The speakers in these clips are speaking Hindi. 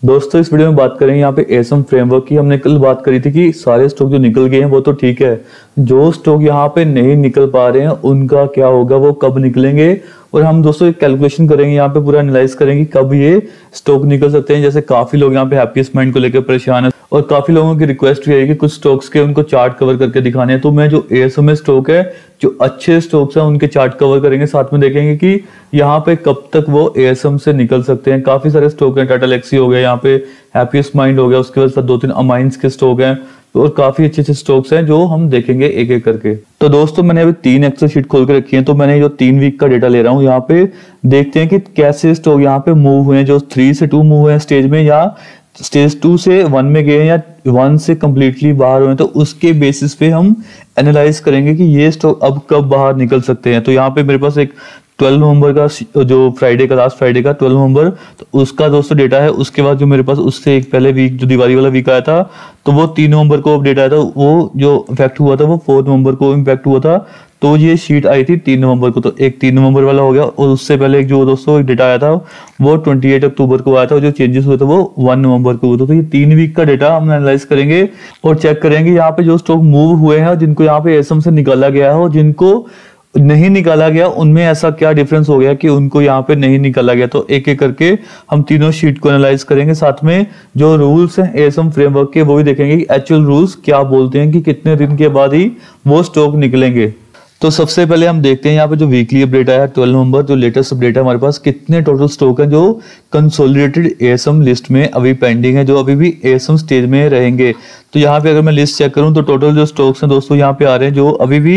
दोस्तों इस वीडियो में बात करेंगे यहाँ पे एसएम फ्रेमवर्क की। हमने कल बात करी थी कि सारे स्टॉक जो निकल गए हैं वो तो ठीक है, जो स्टॉक यहाँ पे नहीं निकल पा रहे हैं उनका क्या होगा, वो कब निकलेंगे। और हम दोस्तों एक कैलकुलेशन करेंगे, यहाँ पे पूरा एनालाइज करेंगे कब ये स्टॉक निकल सकते हैं। जैसे काफी लोग यहाँ पे हैप्पीएस्ट माइंड को लेकर परेशान है और काफी लोगों की रिक्वेस्ट भी है कि कुछ स्टॉक्स के उनको चार्ट कवर करके दिखाने हैं। तो मैं जो एएसएम स्टॉक है, जो अच्छे स्टॉक्स हैं उनके चार्ट कवर करेंगे, साथ में देखेंगे कि यहाँ पे कब तक वो एएसएम से निकल सकते हैं। काफी सारे स्टॉक हैं, टाटा लेक्सी हो गया, यहाँ पे हैप्पीएस्ट माइंड हो गया, उसके बाद 2-3 अमाइंस के स्टॉक हैं और काफी अच्छे अच्छे स्टॉक्स हैं जो हम देखेंगे एक एक करके। तो दोस्तों मैंने अभी 3 एक्सेल शीट खोल के रखी है, तो मैंने जो 3 वीक का डेटा ले रहा हूँ। यहाँ पे देखते हैं कि कैसे स्टॉक यहाँ पे मूव हुए हैं, जो 3 से 2 मूव हुए हैं स्टेज में, या स्टेज 2 से 1 में गए हैं, या 1 से कंप्लीटली बाहर हुए हैं। तो उसके बेसिस पे हम एनालाइज करेंगे कि ये स्टॉक अब कब बाहर निकल सकते हैं। तो यहाँ पे मेरे पास एक 12 नवंबर का जो फ्राइडे का, लास्ट फ्राइडे का 12 नवंबर, तो उसका दोस्तों डेटा है। उसके बाद जो मेरे पास उससे एक पहले वीक जो दिवाली वाला वीक आया था, तो वो 3 नवंबर को अपडेट आया था। वो जो इम्पैक्ट हुआ था वो 4 नवंबर को इम्पैक्ट हुआ था। तो ये शीट आई थी 3 नवंबर को, तो एक 3 नवंबर वाला हो गया। और उससे पहले एक जो दोस्तों एक डेटा आया था वो 28 अक्टूबर को आया था, और जो चेंजेस हुए थे वो 1 नवंबर को हुए थे। तो ये 3 वीक का डेटा हम एनालाइज करेंगे और चेक करेंगे यहाँ पे जो स्टॉक मूव हुए हैं, जिनको यहाँ पे एसएम से निकाला गया है और जिनको नहीं निकाला गया उनमें ऐसा क्या डिफरेंस हो गया कि उनको यहाँ पे नहीं निकाला गया। तो एक एक करके हम तीनों शीट को एनालाइज करेंगे, साथ में जो रूल्स हैं एएसएम फ्रेमवर्क के वो भी देखेंगे कि एक्चुअल रूल्स क्या बोलते हैं कि कितने दिन के बाद ही वो स्टॉक निकलेंगे। तो सबसे पहले हम देखते हैं यहाँ पे जो वीकली अपडेट आया 12 नवंबर, जो लेटेस्ट अपडेट है हमारे पास, कितने टोटल स्टॉक हैं जो कंसोलिडेटेड एएसएम लिस्ट में अभी पेंडिंग है, जो अभी भी एएसएम स्टेज में रहेंगे। तो यहाँ पे अगर मैं लिस्ट चेक करूँ तो टोटल जो स्टॉक्स हैं दोस्तों यहाँ पे आ रहे हैं जो अभी भी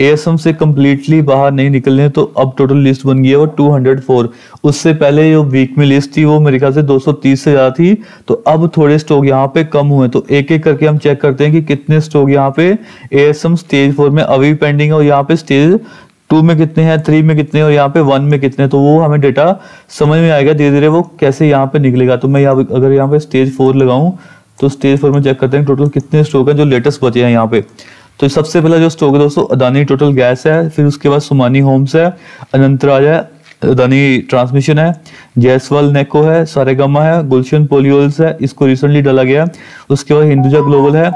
एएसएम से कंप्लीटली बाहर नहीं निकलने हैं। तो अब टोटल लिस्ट बन गई है वो 204। उससे पहले जो वीक में लिस्ट थी वो मेरे ख्याल से 230 से ज्यादा थी। तो अब थोड़े स्टॉक यहाँ पे कम हुए। तो एक एक करके हम चेक करते हैं कि कितने स्टॉक यहाँ पे एएसएम स्टेज 4 में अभी पेंडिंग है, और यहाँ पे स्टेज 2 में कितने हैं, 3 में कितने और यहाँ पे 1 में कितने। तो वो हमें डेटा समझ में आएगा धीरे धीरे वो कैसे यहाँ पे निकलेगा। तो मैं अगर यहाँ पे स्टेज 4 लगाऊं तो स्टेज 4 में चेक करते हैं टोटल कितने स्टॉक हैं जो लेटेस्ट बचे हैं यहाँ पे। तो सबसे पहला जो स्टॉक है दोस्तों अदानी टोटल गैस है, फिर उसके बाद सोमानी होम्स है, अनंतराज है, अदानी ट्रांसमिशन है, जयसवाल नेको है, सारेगामा है, गुलशन पोलियोल्स है, इसको रिसेंटली डाला गया। उसके बाद हिंदुजा ग्लोबल है,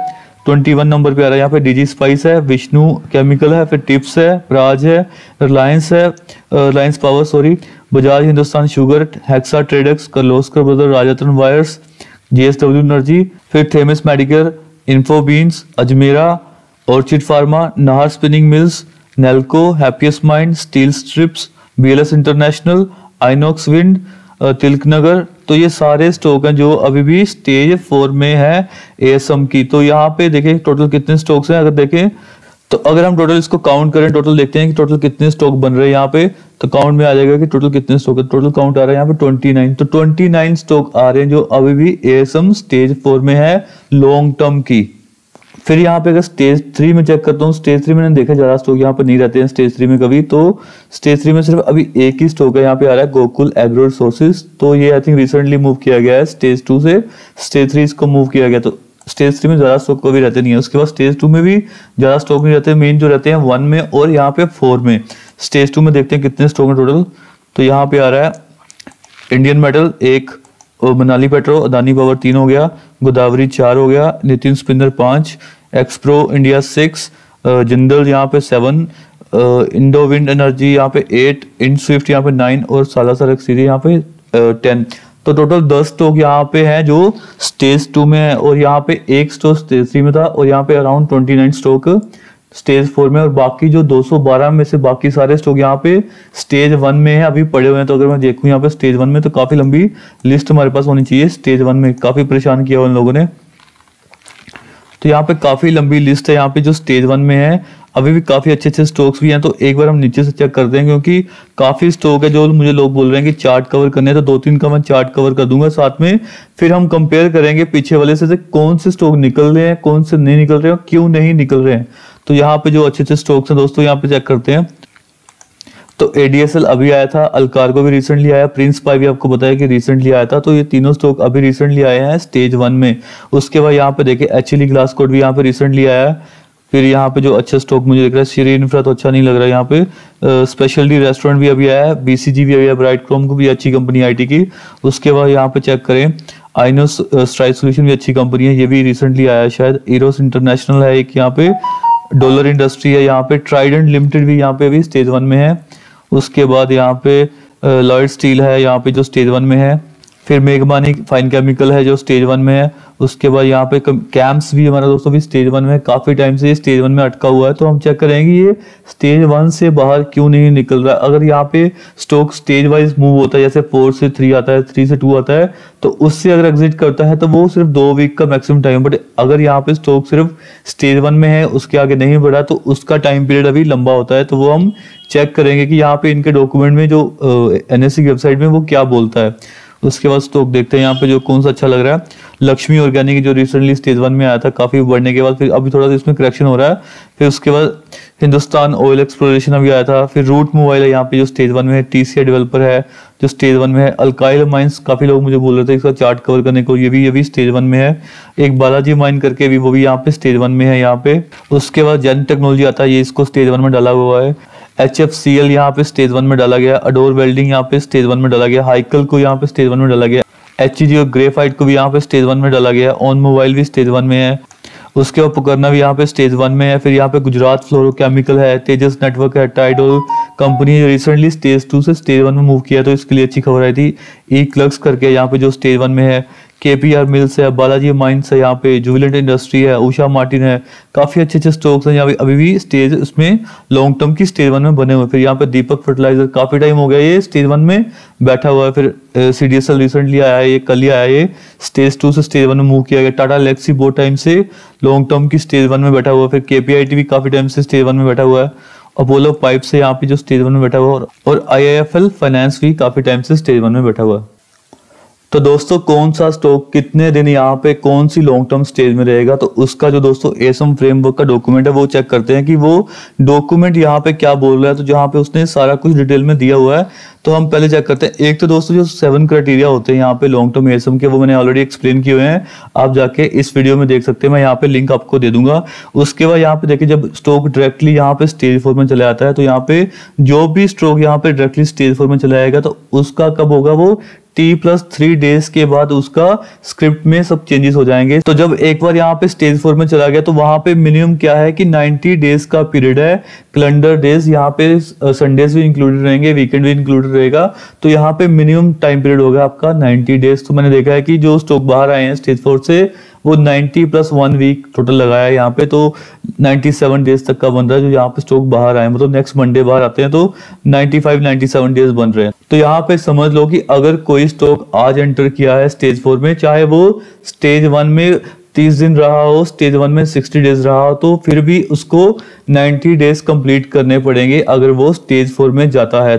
21 नंबर पे आ रहा है। यहाँ पे डीजी स्पाइस है, विष्णु केमिकल है, फिर टिप्स है, प्राज है, रिलायंस है, Reliance Power sorry, Bajaj Hindustan sugar, Hexa Tradex, Kirloskar brother, Rajratna wires, JSW energy, फिर Themis Medicare, Infobeans, Ajmera, Orchid Pharma, Nahar spinning mills, Nelco, happiest mind, steel strips, BLS international, Inox wind, Tilak Nagar. तो ये सारे स्टॉक हैं जो अभी भी स्टेज 4 में है एएसएम की। तो यहाँ पे देखें टोटल कितने स्टॉक्स हैं। अगर देखें तो अगर हम टोटल इसको काउंट करें, टोटल देखते हैं कि टोटल कितने स्टॉक बन रहे हैं यहाँ पे, तो काउंट में आ जाएगा कि टोटल कितने स्टॉक है। टोटल काउंट आ रहा है यहाँ पे 29। तो 29 स्टॉक आ रहे हैं जो अभी भी एएसएम स्टेज 4 में है लॉन्ग टर्म की। फिर यहाँ पे अगर स्टेज 3 में चेक करता हूँ, स्टेज 3 में मैंने देखा ज्यादा स्टॉक यहाँ पे नहीं रहते हैं स्टेज 3 में कभी। तो स्टेज 3 में सिर्फ अभी एक ही स्टॉक है, यहाँ पे आ रहा है गोकुल एग्रो रिसोर्सेज। तो ये आई थिंक रिसेंटली मूव किया गया है स्टेज 2 से स्टेज 3 इसको मूव किया गया। तो स्टेज 3 में ज्यादा स्टॉक कभी रहते नहीं है। उसके बाद स्टेज 2 में भी ज्यादा स्टॉक नहीं रहते, मेन जो रहते हैं 1 में और यहाँ पे 4 में। स्टेज 2 में देखते हैं कितने स्टॉक है टोटल। तो यहाँ पे आ रहा है Indian metal 1, Manali petro, Adani power 3 हो गया, गोदावरी 4 हो गया, Nitin spinner 5, Xpro India 6, Jindal यहाँ पे 7, इंडो विंड एनर्जी यहाँ पे 8, इंड स्विफ्ट यहाँ पे 9 और सालासर एक्सीरी यहाँ पे 10। तो टोटल 10 स्टॉक यहाँ पे है जो स्टेज 2 में है, और यहाँ पे एक स्टॉक स्टेज 3 में था, और यहाँ पे अराउंड 29 स्टॉक स्टेज 4 में, और बाकी जो 212 में से बाकी सारे स्टॉक यहाँ पे स्टेज 1 में है अभी पड़े हुए हैं। तो अगर मैं देखूं यहाँ पे स्टेज 1 में तो काफी लंबी लिस्ट हमारे पास होनी चाहिए। स्टेज 1 में काफी परेशान किया उन लोगों ने। तो यहाँ पे काफी लंबी लिस्ट है यहाँ पे जो स्टेज 1 में है। अभी भी काफी अच्छे अच्छे स्टॉक्स भी हैं। तो एक बार हम नीचे से चेक करते हैं, क्योंकि काफी स्टॉक है जो मुझे लोग बोल रहे हैं कि चार्ट कवर करने हैं। तो 2-3 का मैं चार्ट कवर कर दूंगा, साथ में फिर हम कंपेयर करेंगे पीछे वाले से कौन से स्टॉक निकल रहे हैं, कौन से नहीं निकल रहे हैं, क्यों नहीं निकल रहे हैं। तो यहाँ पे जो अच्छे अच्छे स्टॉक्स हैं दोस्तों यहाँ पे चेक करते हैं। तो एडीएसएल अभी आया था, अलकार्गो भी रिसेंटली आया, प्रिंस पाई भी आपको बताया कि रिसेंटली आया था। तो ये तीनों स्टॉक अभी रिसेंटली आए हैं स्टेज 1 में। उसके बाद यहाँ पे देखिए एचएलई ग्लासकोट भी यहाँ पे रिसेंटली आया है। फिर यहाँ पे जो अच्छा स्टॉक मुझे दिख रहा है, श्री इंफ्रा तो अच्छा नहीं लग रहा है यहाँ पे। स्पेशलिटी रेस्टोरेंट भी अभी आया है, बीसीजी भी अभी आया, ब्राइट क्रोम को भी अच्छी कंपनी आईटी की। उसके बाद यहाँ पे चेक करें आइनोस स्ट्राइक सॉल्यूशन भी अच्छी कंपनी है, ये भी रिसेंटली आया है शायद। इरोस इंटरनेशनल है एक यहाँ पे, डॉलर इंडस्ट्री है यहाँ पे, ट्राइडेंट लिमिटेड भी यहाँ पे अभी स्टेज 1 में है। उसके बाद यहाँ पे लॉयड स्टील है यहाँ पे जो स्टेज 1 में है। फिर मेघमानी फाइन केमिकल है जो स्टेज 1 में है। उसके बाद यहाँ पे कैम्प्स भी हमारा दोस्तों भी स्टेज 1 में है, काफी टाइम से ये स्टेज 1 में अटका हुआ है। तो हम चेक करेंगे ये स्टेज 1 से बाहर क्यों नहीं निकल रहा है। अगर यहाँ पे स्टॉक स्टेज वाइज मूव होता है, जैसे 4 से 3 आता है, 3 से 2 आता है, तो उससे अगर एग्जिट करता है तो वो सिर्फ 2 वीक का मैक्सिमम टाइम। बट अगर यहाँ पे स्टॉक सिर्फ स्टेज 1 में है, उसके आगे नहीं बढ़ा, तो उसका टाइम पीरियड अभी लंबा होता है। तो वो हम चेक करेंगे कि यहाँ पे इनके डॉक्यूमेंट में जो NSE की वेबसाइट में वो क्या बोलता है। उसके बाद स्टॉक देखते हैं यहाँ पे जो कौन सा अच्छा लग रहा है। लक्ष्मी ऑर्गेनिक जो रिसेंटली स्टेज 1 में आया था, काफी बढ़ने के बाद फिर अभी थोड़ा सा इसमें करेक्शन हो रहा है। फिर उसके बाद हिंदुस्तान ऑयल एक्सप्लोरेशन अभी आया था। फिर रूट मोबाइल है यहाँ पे जो स्टेज 1 में है। TCI डेवलपर है जो स्टेज 1 में है। अल्काइल माइंस, काफी लोग मुझे बोल रहे थे इसका चार्ट कवर करने को, ये भी स्टेज 1 में है। एक बालाजी माइन करके भी, वो भी यहाँ पे स्टेज 1 में है यहाँ पे। उसके बाद जेन टेक्नोलॉजी आता है, ये इसको स्टेज 1 में डाला हुआ है। HFCL यहाँ पे स्टेज 1 में डाला गया। अडोर वेल्डिंग यहाँ पे स्टेज 1 में डाला गया। हाइकल को यहाँ पे स्टेज 1 में डाला गया। HEG और ग्रेफाइट को भी यहाँ पे स्टेज 1 में डाला गया। ऑन मोबाइल भी स्टेज 1 में है। उसके बाद पुकारना भी यहाँ पे स्टेज 1 में है। फिर यहाँ पे गुजरात फ्लोरोकेमिकल है, तेजस नेटवर्क है, टाइडल कंपनी रिसेंटली स्टेज 2 से स्टेज 1 में मूव किया, तो इसके लिए अच्छी खबर आई थी। E-क्लक्स करके यहाँ पे जो स्टेज 1 में है। KPR मिल्स है, बालाजी माइंस है यहाँ पे, जुबिलेंट इंडस्ट्री है, उषा मार्टिन है, काफी अच्छे स्टॉक्स हैं यहाँ पे अभी भी स्टेज उसमें लॉन्ग टर्म की स्टेज 1 में बने हुए। फिर यहाँ पे दीपक फर्टिलाइजर, काफी टाइम हो गया ये स्टेज 1 में बैठा हुआ है। फिर CDSL रिसेंटली आया है, ये कल ही आया है, स्टेज 2 से स्टेज 1 में मूव किया गया। टाटा लेक्सी बहुत टाइम से लॉन्ग टर्म की स्टेज 1 में बैठा हुआ है। फिर KPIT भी काफी टाइम से स्टेज 1 में बैठा हुआ है। अपोलो पाइप से यहाँ पे जो स्टेज 1 में बैठा हुआ है, और IIFL फाइनेंस भी काफी टाइम से स्टेज 1 में बैठा हुआ है। तो दोस्तों कौन सा स्टॉक कितने दिन यहाँ पे कौन सी लॉन्ग टर्म स्टेज में रहेगा, तो उसका जो दोस्तों एसम फ्रेमवर्क का डॉक्यूमेंट है वो चेक करते हैं कि वो डॉक्यूमेंट यहाँ पे क्या बोल रहा है। तो जहाँ पे उसने सारा कुछ डिटेल में दिया हुआ है, तो हम पहले चेक करते हैं। एक तो दोस्तों जो 7 क्राइटेरिया होते हैं यहाँ पे लॉन्ग टर्म एसम के, वो मैंने ऑलरेडी एक्सप्लेन किए हुए हैं, आप जाके इस वीडियो में देख सकते हैं, मैं यहाँ पे लिंक आपको दे दूंगा। उसके बाद यहाँ पे देखिए जब स्टॉक डायरेक्टली यहाँ पे स्टेज 4 में चला आता है, तो यहाँ पे जो भी स्टॉक यहाँ पे डायरेक्टली स्टेज 4 में चला आएगा, तो उसका कब होगा, वो T+3 डेज के बाद उसका स्क्रिप्ट में सब चेंजेस हो जाएंगे। तो जब एक बार यहाँ पे स्टेज 4 में चला गया, तो वहां पे मिनिमम क्या है कि 90 डेज का पीरियड है। कैलेंडर डेज यहाँ पे संडेज भी इंक्लूडेड रहेंगे, वीकेंड भी इंक्लूडेड रहेगा, तो यहाँ पे मिनिमम टाइम पीरियड होगा आपका 90 डेज। तो मैंने देखा है कि जो स्टॉक बाहर आए हैं स्टेज 4 से, वो 90+1 वीक टोटल लगाया है यहाँ पे, तो 97 डेज तक का बन रहा है जो यहाँ पे स्टॉक बाहर आए, मतलब नेक्स्ट मंडे बाहर आते हैं, तो 95-97 डेज बन रहे हैं। तो यहाँ पे समझ लो कि अगर कोई स्टॉक आज एंटर किया है स्टेज 4 में, चाहे वो स्टेज 1 में 30 दिन रहा हो, स्टेज 1 में 60 डेज रहा हो, तो फिर भी उसको 90 डेज कंप्लीट करने पड़ेंगे अगर वो स्टेज 4 में जाता है।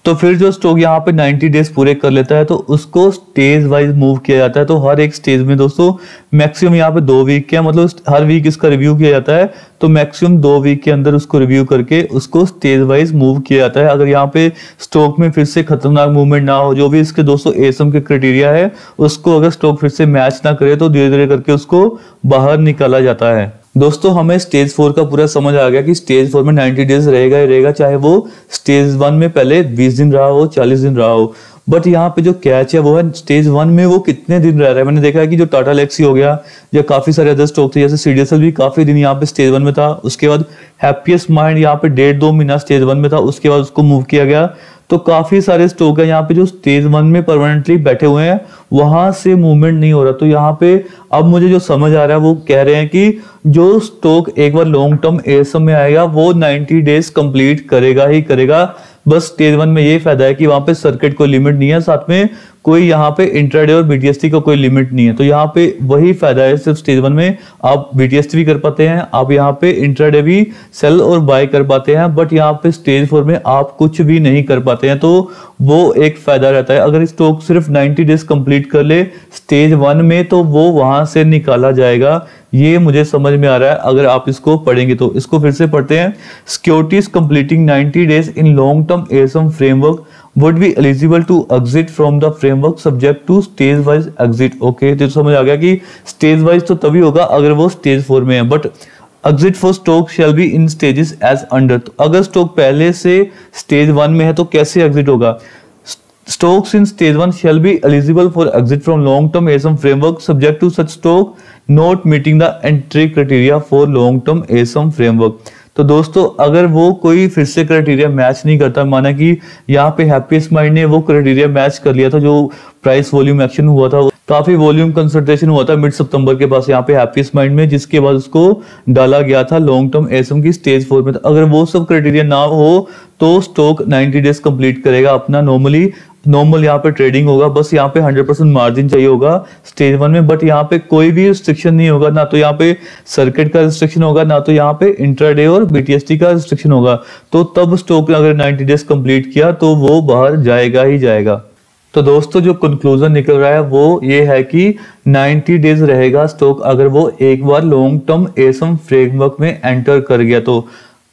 तो फिर जो स्टॉक यहाँ पे 90 डेज पूरे कर लेता है, तो उसको स्टेज वाइज मूव किया जाता है। तो हर एक स्टेज में दोस्तों मैक्सिमम यहाँ पे 2 वीक का, मतलब हर वीक इसका रिव्यू किया जाता है, तो मैक्सिमम 2 वीक के अंदर उसको रिव्यू करके उसको स्टेज वाइज मूव किया जाता है। अगर यहाँ पे स्टॉक में फिर से खतरनाक मूवमेंट ना हो, जो भी इसके दोस्तों एसम के क्राइटेरिया है, उसको अगर स्टॉक फिर से मैच ना करे, तो धीरे धीरे करके उसको बाहर निकाला जाता है। दोस्तों हमें स्टेज 4 का पूरा समझ आ गया कि स्टेज 4 में 90 डेज रहेगा ही रहेगा, चाहे वो स्टेज 1 में पहले 20 दिन रहा हो, 40 दिन रहा हो। बट यहाँ पे जो कैच है वो है स्टेज 1 में वो कितने दिन रह रहा है। मैंने देखा है कि जो टाटा लेक्सी हो गया या काफी सारे अदर स्टॉक थे, जैसे CDSL भी काफी दिन यहाँ पे स्टेज 1 में था, उसके बाद हैप्पीएस्ट माइंड यहाँ पे 1.5-2 महीना स्टेज 1 में था, उसके बाद उसको मूव किया गया। तो काफी सारे स्टॉक है यहाँ पे जो स्टेज 1 में परमानेंटली बैठे हुए हैं, वहां से मूवमेंट नहीं हो रहा। तो यहाँ पे अब मुझे जो समझ आ रहा है, वो कह रहे हैं कि जो स्टॉक एक बार लॉन्ग टर्म एसम में आएगा, वो 90 डेज कंप्लीट करेगा ही करेगा। बस स्टेज 1 में ये फायदा है कि वहां पे सर्किट कोई लिमिट नहीं है, साथ में कोई यहाँ पे इंट्राडे और BTST का कोई लिमिट नहीं है। तो यहाँ पे वही फायदा है, सिर्फ स्टेज 1 में आप BTST भी कर पाते हैं, आप यहाँ पे इंट्राडे भी सेल और बाय कर पाते हैं, बट यहाँ पे स्टेज 4 में आप कुछ भी नहीं कर पाते हैं। तो वो एक फायदा रहता है। अगर स्टॉक सिर्फ 90 डेज कंप्लीट कर ले स्टेज 1 में, तो वो वहां से निकाला जाएगा। ये मुझे समझ में आ रहा है अगर आप इसको पढ़ेंगे तो। इसको फिर से पढ़ते हैं। Securities completing 90 days in long term ASM framework would be eligible to exit from the framework subject to stage wise exit। Okay, तो समझ आ गया कि स्टेज वाइज तो तभी होगा अगर वो स्टेज 4 में है, but exit for stock shall be in stages as under। तो अगर स्टॉक पहले से स्टेज 1 में है तो कैसे एग्जिट होगा। Stocks in stage 1 shall be eligible for exit from long-term ASM framework subject to such stock not meeting the entry criteria for long-term ASM framework। तो दोस्तों अगर वो कोई फिर से क्राइटेरिया मैच नहीं करता, माना कि यहाँ पे हैप्पीएस्ट माइंड ने वो क्राइटेरिया मैच कर लिया था, जो प्राइस वॉल्यूम एक्शन हुआ था, काफी वॉल्यूम कंसंट्रेशन हुआ था मिड सितंबर के पास यहाँ पे हैप्पीएस्ट माइंड में, जिसके बाद उसको डाला गया था लॉन्ग टर्म एसएम की स्टेज 4 में। तो अगर वो सब क्राइटेरिया ना हो तो स्टॉक 90 डेज कंप्लीट करेगा अपना, नॉर्मल यहाँ पे ट्रेडिंग होगा, बस यहाँ पे 100% मार्जिन चाहिए होगा स्टेज 1 में, बट यहाँ पे कोई भी रिस्ट्रिक्शन नहीं होगा, ना तो यहाँ पे सर्किट का रिस्ट्रिक्शन होगा, ना तो यहाँ पे इंट्राडे और बीटीएसटी का रिस्ट्रिक्शन होगा। तो तब स्टॉक अगर 90 डेज कंप्लीट किया तो वो बाहर जाएगा ही जाएगा। तो दोस्तों जो कंक्लूजन निकल रहा है वो ये है कि 90 डेज रहेगा स्टॉक अगर वो एक बार लॉन्ग टर्म एसएम फ्रेमवर्क में एंटर कर गया। तो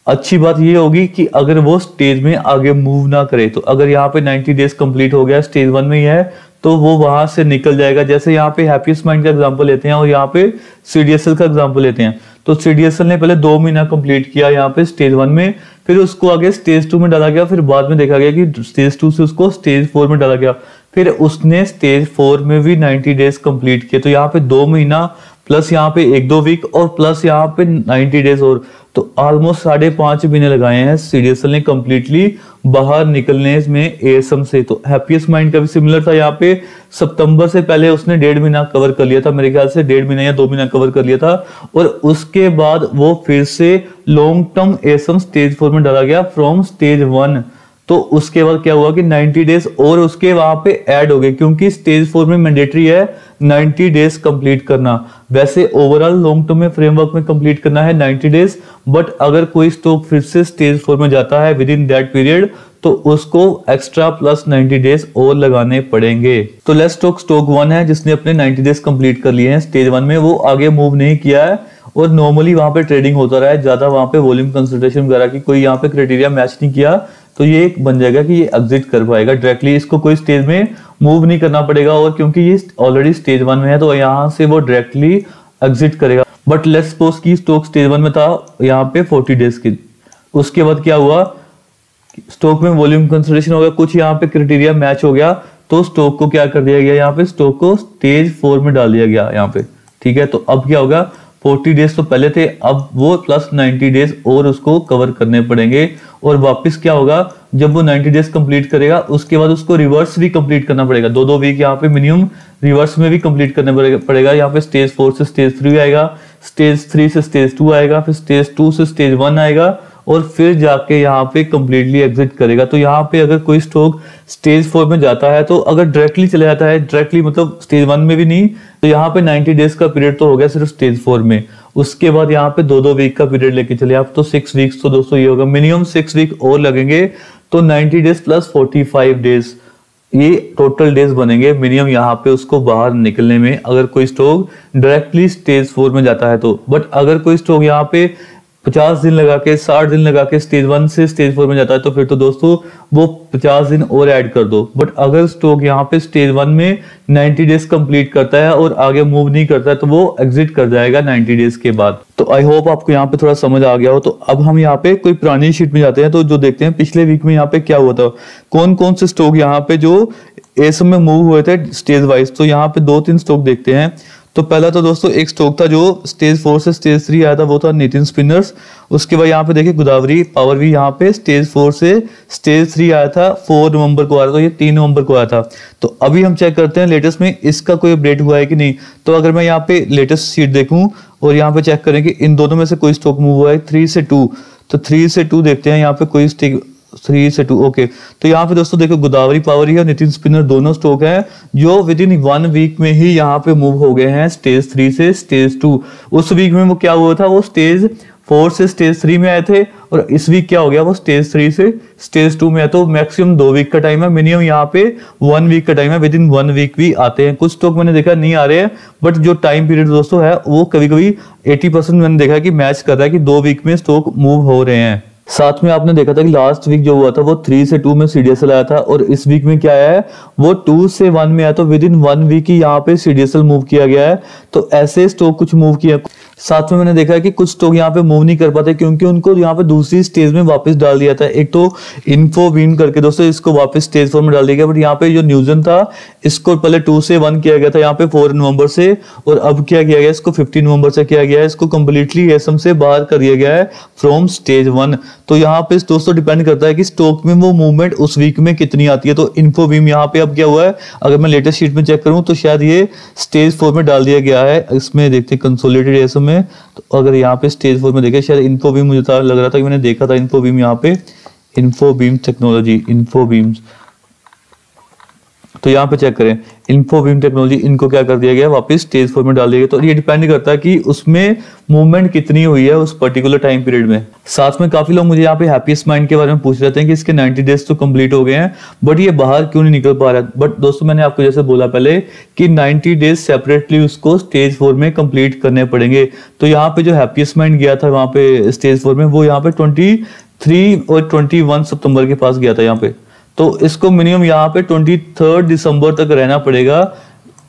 अच्छी बात ये होगी कि अगर वो स्टेज में आगे मूव ना करे, तो अगर यहाँ पे 90 डेज कंप्लीट हो गया स्टेज 1 में ही है तो वो वहां से निकल जाएगा। जैसे यहाँ पे हैप्पीएस्ट माइंड का एग्जांपल लेते हैं और यहाँ पे सीडीएसएल का एग्जांपल लेते हैं। तो सीडीएसएल ने पहले 2 महीना कंप्लीट किया यहाँ पे स्टेज 1 में, फिर उसको आगे स्टेज 2 में डाला गया, फिर बाद में देखा गया कि स्टेज 2 से उसको स्टेज 4 में डाला गया, फिर उसने स्टेज 4 में भी 90 डेज कंप्लीट किए। तो यहाँ पे 2 महीना प्लस यहाँ पे 1-2 वीक और प्लस यहाँ पे 90 डेज और, तो ऑलमोस्ट 5.5 महीने लगाए हैं सीडीएसएल ने कंप्लीटली बाहर निकलने में एएसएम से। तो हैप्पीएस्ट माइंड का भी सिमिलर था, यहाँ पे सितंबर से पहले उसने 1.5 महीना कवर कर लिया था, मेरे ख्याल से 1.5 महीना या 2 महीना कवर कर लिया था, और उसके बाद वो फिर से लॉन्ग टर्म एएसएम स्टेज 4 में डाला गया फ्रॉम स्टेज 1। तो उसके बाद क्या हुआ कि 90 डेज और उसके वहां पे ऐड हो गए, क्योंकि स्टेज 4 में मैंडेटरी है 90 डेज कंप्लीट करना। वैसे ओवरऑल लॉन्ग टर्म में फ्रेमवर्क में कंप्लीट करना है 90 डेज, बट अगर कोई स्टॉक फिर से स्टेज 4 में जाता है विद इन दैट पीरियड तो उसको एक्स्ट्रा प्लस 90 डेज और लगाने पड़ेंगे। तो लेट्स टॉक स्टॉक 1 है जिसने अपने 90 डेज कंप्लीट कर लिए हैं स्टेज 1 में, वो आगे मूव नहीं किया है और नॉर्मली वहां पे ट्रेडिंग होता रहा है, ज्यादा वहां पे वॉल्यूम कंसंट्रेशन वगैरह की कोई यहाँ पे क्राइटेरिया मैच नहीं किया, तो ये एक बन जाएगा कि ये एग्जिट कर पाएगा डायरेक्टली, इसको कोई स्टेज में मूव नहीं करना पड़ेगा, और क्योंकि ये ऑलरेडी स्टेज 1 में है तो यहाँ से वो डायरेक्टली एग्जिट करेगा। बट लेट्स सपोज कि स्टॉक स्टेज 1 में था यहाँ पे 40 डेज की, उसके बाद क्या हुआ, स्टॉक में वॉल्यूम कंसंट्रेशन हो गया, कुछ यहाँ पे क्राइटेरिया मैच हो गया, तो स्टॉक को क्या कर दिया गया, यहाँ पे स्टॉक को स्टेज 4 में डाल दिया गया यहाँ पे, ठीक है। तो अब क्या होगा, 40 डेज तो पहले थे, अब वो प्लस 90 डेज और उसको कवर करने पड़ेंगे, और वापस क्या होगा, जब वो 90 डेज कंप्लीट करेगा उसके बाद उसको रिवर्स भी कंप्लीट करना पड़ेगा, 2-2 वीक यहाँ पे मिनिमम रिवर्स में भी कंप्लीट करने पड़ेगा। यहाँ पे स्टेज 4 से स्टेज 3 आएगा, स्टेज 3 से स्टेज 2 आएगा, फिर स्टेज 2 से स्टेज 1 आएगा, और फिर जाके यहाँ पे कंप्लीटली एग्जिट करेगा। तो यहाँ पे अगर कोई स्टॉक स्टेज 4 में जाता है तो अगर डायरेक्टली चले जाता है, डायरेक्टली मतलब स्टेज 1 में भी नहीं, तो यहाँ पे 90 डेज का पीरियड तो हो गया सिर्फ स्टेज 4 में, उसके बाद यहाँ पे 2-2 वीक का पीरियड लेके चले आप, तो 6 वीक्स, तो दोस्तों ये होगा मिनिमम 6 वीक और लगेंगे, तो 90 डेज प्लस 45 डेज ये टोटल डेज बनेंगे मिनिमम यहाँ पे उसको बाहर निकलने में, अगर कोई स्टॉक डायरेक्टली स्टेज 4 में जाता है तो। बट अगर कोई स्टॉक यहाँ पे 50 दिन लगा के 60 दिन लगा के स्टेज 1 से स्टेज 4 में जाता है तो फिर तो दोस्तों वो 50 दिन और ऐड कर दो। बट अगर स्टॉक यहाँ पे स्टेज 1 में 90 डेज कंप्लीट करता है और आगे मूव नहीं करता है तो वो एग्जिट कर जाएगा 90 डेज के बाद। तो आई होप आपको यहाँ पे थोड़ा समझ आ गया हो। तो अब हम यहाँ पे कोई पुरानी शीट में जाते हैं, तो जो देखते हैं पिछले वीक में यहाँ पे क्या हुआ था, कौन कौन से स्टॉक यहाँ पे जो एसएम में मूव हुए थे स्टेज वाइज। तो यहाँ पे 2-3 स्टॉक देखते हैं। तो पहला तो दोस्तों एक स्टॉक था जो स्टेज 4 से स्टेज 3 आया था, वो था नितिन स्पिनर्स। उसके बाद यहाँ पे देखिए गोदावरी पावर भी यहाँ पे स्टेज 4 से स्टेज 3 आया था, 4 नवंबर को आया था, तो ये 3 नवंबर को आया था। तो अभी हम चेक करते हैं लेटेस्ट में इसका कोई अपडेट हुआ है कि नहीं। तो अगर मैं यहाँ पे लेटेस्ट शीट देखूं और यहाँ पे चेक करें कि इन दोनों में से कोई स्टॉक मूव हुआ है 3 से 2, तो 3 से 2 देखते हैं यहाँ पे कोई स्टॉक 3 से 2 ओके। तो यहाँ पे दोस्तों देखो गोदावरी पावर ही और नितिन स्पिनर दोनों स्टॉक हैं जो विद इन 1 वीक में ही यहाँ पे मूव हो गए हैं स्टेज 3 से स्टेज 2। उस वीक में वो क्या हुआ था, वो स्टेज 4 से स्टेज 3 में आए थे, और इस वीक क्या हो गया, वो स्टेज 3 से स्टेज 2 में है। तो मैक्सिमम 2 वीक का टाइम है, मिनिमम यहाँ पे 1 वीक का टाइम है, विद इन 1 वीक भी आते हैं। कुछ स्टॉक मैंने देखा नहीं आ रहे हैं, बट जो टाइम पीरियड दोस्तों है वो कभी कभी 80% मैंने देखा कि मैच कर रहा है कि 2 वीक में स्टॉक मूव हो रहे हैं। साथ में आपने देखा था कि लास्ट वीक जो हुआ था वो 3 से 2 में सीडीएसएल आया था, और इस वीक में क्या आया है, वो 2 से 1 में आया। तो विद इन 1 वीक ही यहाँ पे सीडीएसएल मूव किया गया है। तो ऐसे स्टॉक कुछ मूव किया। साथ में मैंने देखा है कि कुछ स्टॉक यहाँ पे मूव नहीं कर पाते क्योंकि उनको यहाँ पे दूसरी स्टेज में वापस डाल दिया था। एक तो इन्फोबीम करके दोस्तों इसको वापस स्टेज 4 में डाल दिया गया, बट यहाँ पे जो न्यूजन था इसको पहले 2 से 1 किया गया था यहाँ पे 4 नवंबर से, और अब क्या किया गया इसको 15 नवंबर से किया गया है। इसको कंप्लीटली एसएम से बाहर कर दिया गया है फ्रॉम स्टेज 1। तो यहाँ पे दोस्तों डिपेंड करता है कि स्टॉक में वो मूवमेंट उस वीक में कितनी आती है। तो इन्फोबीम यहाँ पे अब क्या हुआ है, अगर मैं लेटेस्ट शीट में चेक करूँ तो शायद ये स्टेज 4 में डाल दिया गया है। इसमें देखते हैं कंसोलिडेटेड एसएम में, तो अगर यहाँ पे स्टेज 4 में देखें शायद इन्फोबीम, मुझे तो लग रहा था कि मैंने देखा था इन्फोबीम यहाँ पे, इन्फोबीम टेक्नोलॉजी, इन्फोबीम्स। तो यहाँ पे चेक करें इन्फोबीम टेक्नोलॉजी, इनको क्या कर दिया गया वापस स्टेज 4 में डाल दिया गया। तो ये डिपेंड करता है कि उसमें मूवमेंट कितनी हुई है उस पर्टिकुलर टाइम पीरियड में। साथ में काफी लोग मुझे यहाँ पे हैप्पीएस्ट माइंड के बारे में पूछ रहे थे कि इसके 90 डेज तो कंप्लीट हो गए हैं बट ये बाहर क्यों नहीं निकल पा रहा है। बट दोस्तों मैंने आपको जैसे बोला पहले कि 90 डेज सेपरेटली उसको स्टेज 4 में कंप्लीट करने पड़ेंगे। तो यहाँ पे जो हैप्पीएस्ट माइंड गया था वहां पे स्टेज 4 में, वो यहाँ पे 23 और 21 सितंबर के पास गया था यहाँ पे। तो इसको मिनिमम यहाँ पे 23 दिसंबर तक रहना पड़ेगा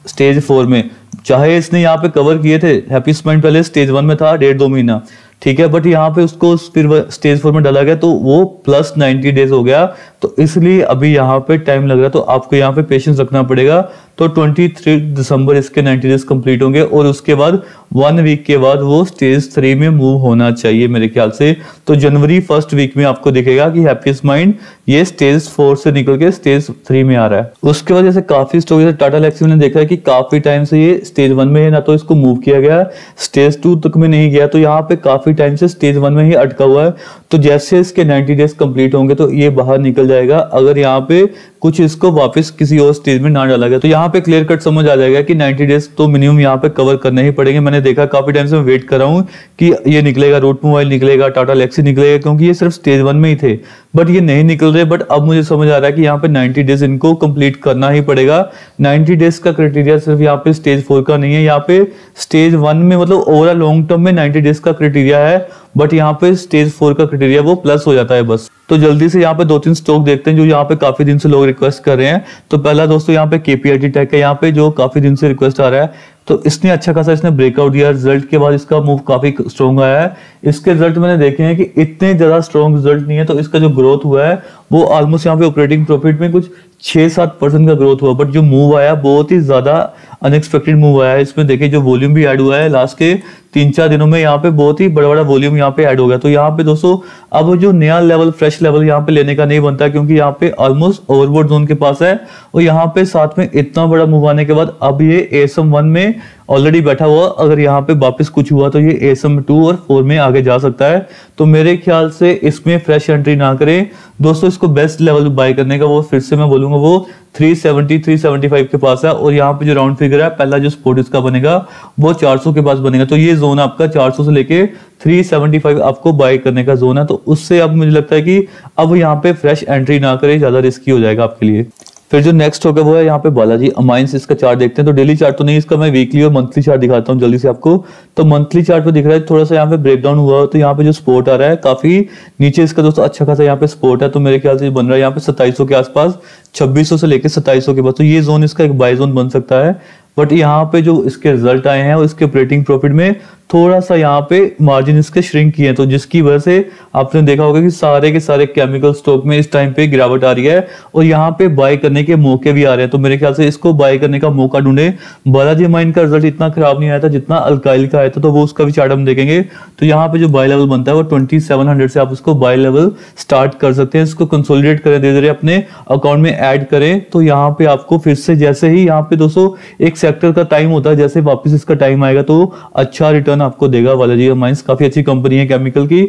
स्टेज 4 में। चाहे इसने यहाँ पे कवर किए थे, हैप्पीएस्ट माइंड पहले स्टेज 1 में था 1.5-2 महीना, ठीक है, बट यहाँ पे उसको फिर स्टेज 4 में डाला गया तो वो प्लस 90 डेज हो गया। तो इसलिए अभी यहाँ पे टाइम लग रहा है, तो आपको यहाँ पे पेशेंस रखना पड़ेगा। तो 23 दिसंबर इसके 90 डेज कंप्लीट होंगे और उसके बाद 1 वीक के बाद वो स्टेज 3 में मूव होना चाहिए मेरे ख्याल से। तो जनवरी 1st वीक में आपको दिखेगा कि हैप्पीएस्ट माइंड ये स्टेज 4 से निकल के स्टेज 3 में आ रहा है। उसके बाद जैसे काफी स्टॉक जैसे टाटा एलेक्सी ने देखा है कि काफी टाइम से ये स्टेज 1 में है, ना तो इसको मूव किया गया, स्टेज 2 तक में नहीं गया, तो यहाँ पे काफी टाइम से स्टेज 1 में ही अटका हुआ है। तो जैसे इसके 90 डेज कंप्लीट होंगे तो ये बाहर निकल जाएगा, अगर यहाँ पे कुछ इसको वापस किसी और स्टेज में ना डाला गया। तो यहाँ पे क्लियर कट समझ आ जाएगा कि 90 डेज तो मिनिमम यहाँ पे कवर करने ही पड़ेंगे। मैंने देखा काफी टाइम से मैं वेट कर रहा हूँ कि ये निकलेगा, रूट मोबाइल निकलेगा, टाटा एलेक्सी निकलेगा, क्योंकि ये सिर्फ स्टेज 1 में ही थे बट ये नहीं निकल रहे। बट अब मुझे समझ आ रहा है कि यहाँ पे 90 डेज इनको कंप्लीट करना ही पड़ेगा। 90 डेज का क्राइटेरिया सिर्फ यहाँ पे स्टेज 4 का नहीं है, यहाँ पे स्टेज 1 में मतलब ओवरऑल लॉन्ग टर्म में 90 डेज का क्राइटेरिया है, बट यहाँ पे स्टेज 4 का क्राइटेरिया वो प्लस हो जाता है बस। तो जल्दी से यहाँ पे 2-3 स्टॉक देखते हैं जो यहाँ पे काफी दिन से लोग रिक्वेस्ट कर रहे हैं। तो पहला दोस्तों यहाँ पे केपीआईटी टेक है, यहाँ पे जो काफी दिन से रिक्वेस्ट आ रहा है। तो इसने अच्छा खासा इसने ब्रेकआउट दिया, रिजल्ट के बाद इसका मूव काफी स्ट्रॉन्ग आया है। इसके रिजल्ट मैंने देखे हैं कि इतने ज्यादा स्ट्रॉन्ग रिजल्ट नहीं है, तो इसका जो ग्रोथ हुआ है वो ऑलमोस्ट यहाँ पे ऑपरेटिंग प्रॉफिट में कुछ 6-7% का ग्रोथ हुआ, बट जो मूव आया बहुत ही ज्यादा अनएक्सपेक्टेड मूव आया है। इसमें देखिए जो वॉल्यूम भी ऐड हुआ है लास्ट के 3-4 दिनों में, यहाँ पे बहुत ही बड़ा वॉल्यूम यहाँ पे ऐड हो गया। तो यहाँ पे दोस्तों अब जो नया लेवल फ्रेश लेवल यहाँ पे लेने का नहीं बनता, क्योंकि यहाँ पे ऑलमोस्ट ओवरबोट जोन के पास है और यहाँ पे साथ में इतना बड़ा मूव आने के बाद अब ये एसएम 1 में ऑलरेडी बैठा हुआ, अगर यहाँ पे वापस कुछ हुआ तो ये एसएम 2 और 4 में आगे जा सकता है। तो मेरे ख्याल से इसमें फ्रेश एंट्री ना करें दोस्तों। इसको बेस्ट लेवल बाय करने का वो फिर से मैं बोलूंगा वो 370-375 के पास है, और यहाँ पे जो राउंड फिगर है पहला जो सपोर्ट इसका बनेगा वो 400 के पास बनेगा। तो ये जोन आपका 400 से लेके 375 आपको बाय करने का जोन है। तो उससे अब मुझे लगता है कि अब यहाँ पे फ्रेश एंट्री ना करें, ज्यादा रिस्की हो जाएगा आपके लिए। फिर जो नेक्स्ट होगा वो है यहाँ पे बालाजी अमाइंस। इसका चार्ट देखते हैं। तो डेली चार्ट तो नहीं, इसका मैं वीकली और मंथली चार्ट दिखाता हूँ जल्दी से आपको। तो मंथली चार्ट पे दिख रहा है थोड़ा सा यहाँ पे ब्रेकडाउन हुआ, तो यहाँ पे जो सपोर्ट आ रहा है काफी नीचे इसका दोस्तों अच्छा खासा यहाँ पे सपोर्ट है। तो मेरे ख्याल से बन रहा है यहाँ पे 2700 के आसपास, 2600 से लेके 2700 के पास। तो ये जोन इसका एक बाय जोन बन सकता है। बट यहाँ पे जो इसके रिजल्ट आए हैं इसके ऑपरेटिंग प्रॉफिट में थोड़ा सा यहाँ पे मार्जिन इसके श्रिंक किए हैं, तो जिसकी वजह से आपने देखा होगा कि सारे के सारे केमिकल स्टॉक में इस टाइम पे गिरावट आ रही है और यहाँ पे बाय करने के मौके भी आ रहे हैं। तो मेरे ख्याल से इसको बाय करने का मौका ढूंढे। बालाजी माइन का रिजल्ट इतना खराब नहीं आया था जितना अल्काइल का आया था, तो वो उसका भी चार्ट हम देखेंगे। तो यहाँ पे जो बाय लेवल बनता है वो 2700 से आप उसको बाय लेवल स्टार्ट कर सकते हैं। इसको कंसोलिडेट करें, धीरे धीरे अपने अकाउंट में ऐड करें। तो यहाँ पे आपको फिर से जैसे ही यहाँ पे दोस्तों एक सेक्टर का टाइम होता है, जैसे वापस इसका टाइम आएगा तो अच्छा रिटर्न आपको देगा। बालाजी माइंस काफी अच्छी कंपनी है केमिकल की,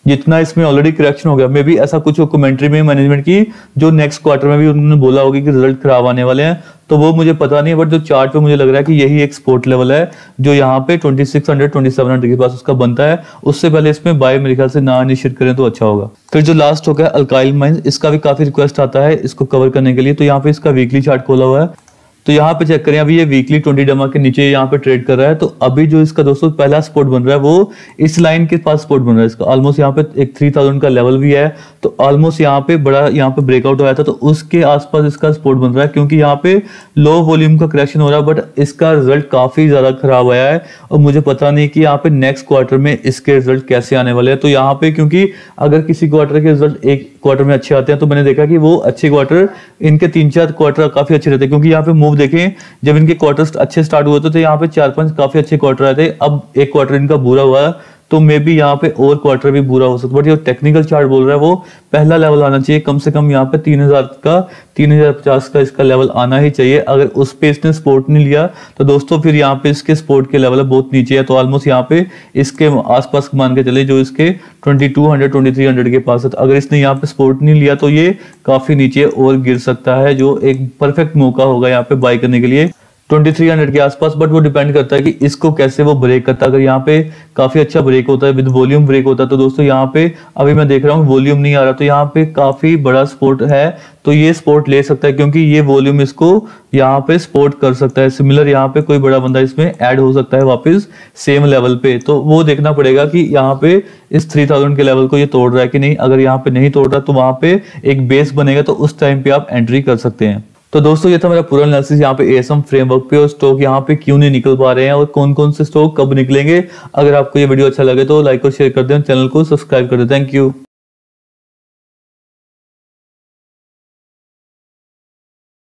जितना इसमें ऑलरेडी करेक्शन हो गया, मे भी ऐसा कुछ कमेंट्री में मैनेजमेंट की जो नेक्स्ट क्वार्टर में भी उन्होंने बोला होगा कि रिजल्ट खराब आने वाले हैं, तो वो मुझे पता नहीं है। बट जो चार्ट पे मुझे लग रहा है कि यही एक सपोर्ट लेवल है जो यहाँ पे 2600-2700 के पास उसका बनता है। उससे पहले इसमें बाय मेरे ख्याल से ना इनिशिएट करें तो अच्छा होगा। फिर जो लास्ट होगा अल्काइल माइंस, इसका भी काफी रिक्वेस्ट आता है इसको कवर करने के लिए। तो यहाँ पे इसका वीकली चार्ट खोला हुआ है। तो यहाँ पे चेक करें, अभी ये वीकली 20 डमा के नीचे यहाँ पे ट्रेड कर रहा है। तो अभी जो इसका दोस्तों पहला सपोर्ट बन रहा है वो इस लाइन के पास सपोर्ट बन रहा है इसका। ऑलमोस्ट यहाँ पे एक 3000 का लेवल भी है, तो ऑलमोस्ट यहाँ पे बड़ा यहाँ पे ब्रेकआउट आया था, तो उसके आसपास इसका सपोर्ट बन रहा है। क्योंकि यहाँ पे लो वॉल्यूम का करेक्शन हो रहा है, बट इसका रिजल्ट काफी ज्यादा खराब आया है और मुझे पता नहीं कि यहाँ पे नेक्स्ट क्वार्टर में इसके रिजल्ट कैसे आने वाले हैं। तो यहाँ पे क्योंकि अगर किसी क्वार्टर के रिजल्ट एक क्वार्टर में अच्छे आते हैं, तो मैंने देखा कि वो अच्छे क्वार्टर, इनके 3-4 क्वार्टर काफी अच्छे रहते हैं। क्योंकि यहाँ पे मूव देखें, जब इनके क्वार्टर अच्छे स्टार्ट हुए थे यहाँ पे 4-5 काफी अच्छे क्वार्टर आए थे। अब एक क्वार्टर इनका बुरा हुआ, तो मे बी यहाँ पे और क्वार्टर भी बुरा हो सकता है। बट ये टेक्निकल चार्ट बोल रहा है वो पहला लेवल आना चाहिए कम से कम यहाँ पे 3050 का इसका लेवल आना ही चाहिए। अगर उस पे इसने सपोर्ट नहीं लिया तो दोस्तों फिर यहाँ पे इसके सपोर्ट के लेवल बहुत नीचे है। तो ऑलमोस्ट यहाँ पे इसके आसपास मान के चले जो इसके 2200-2300 के पास है। तो अगर इसने यहाँ पे सपोर्ट नहीं लिया तो ये काफी नीचे और गिर सकता है, जो एक परफेक्ट मौका होगा यहाँ पे बाय करने के लिए 2300 के आसपास। बट वो डिपेंड करता है कि इसको कैसे वो ब्रेक करता है। अगर यहाँ पे काफी अच्छा ब्रेक होता है, विद वॉल्यूम ब्रेक होता है, तो दोस्तों यहाँ पे अभी मैं देख रहा हूँ वॉल्यूम नहीं आ रहा, तो यहाँ पे काफी बड़ा सपोर्ट है, तो ये सपोर्ट ले सकता है क्योंकि ये वॉल्यूम इसको यहाँ पे सपोर्ट कर सकता है। सिमिलर यहाँ पे कोई बड़ा बंदा इसमें ऐड हो सकता है वापस सेम लेवल पे, तो वो देखना पड़ेगा कि यहाँ पे इस 3000 के लेवल को ये तोड़ रहा है कि नहीं। अगर यहाँ पे नहीं तोड़ रहा तो वहां पे एक बेस बनेगा, तो उस टाइम पे आप एंट्री कर सकते हैं। तो दोस्तों ये था मेरा पूरा एनालिसिस यहाँ पे एएसएम फ्रेमवर्क पे, और स्टॉक यहाँ पे क्यों नहीं निकल पा रहे हैं और कौन कौन से स्टॉक कब निकलेंगे। अगर आपको ये वीडियो अच्छा लगे तो लाइक और शेयर कर दें, चैनल को सब्सक्राइब कर दें। Thank you.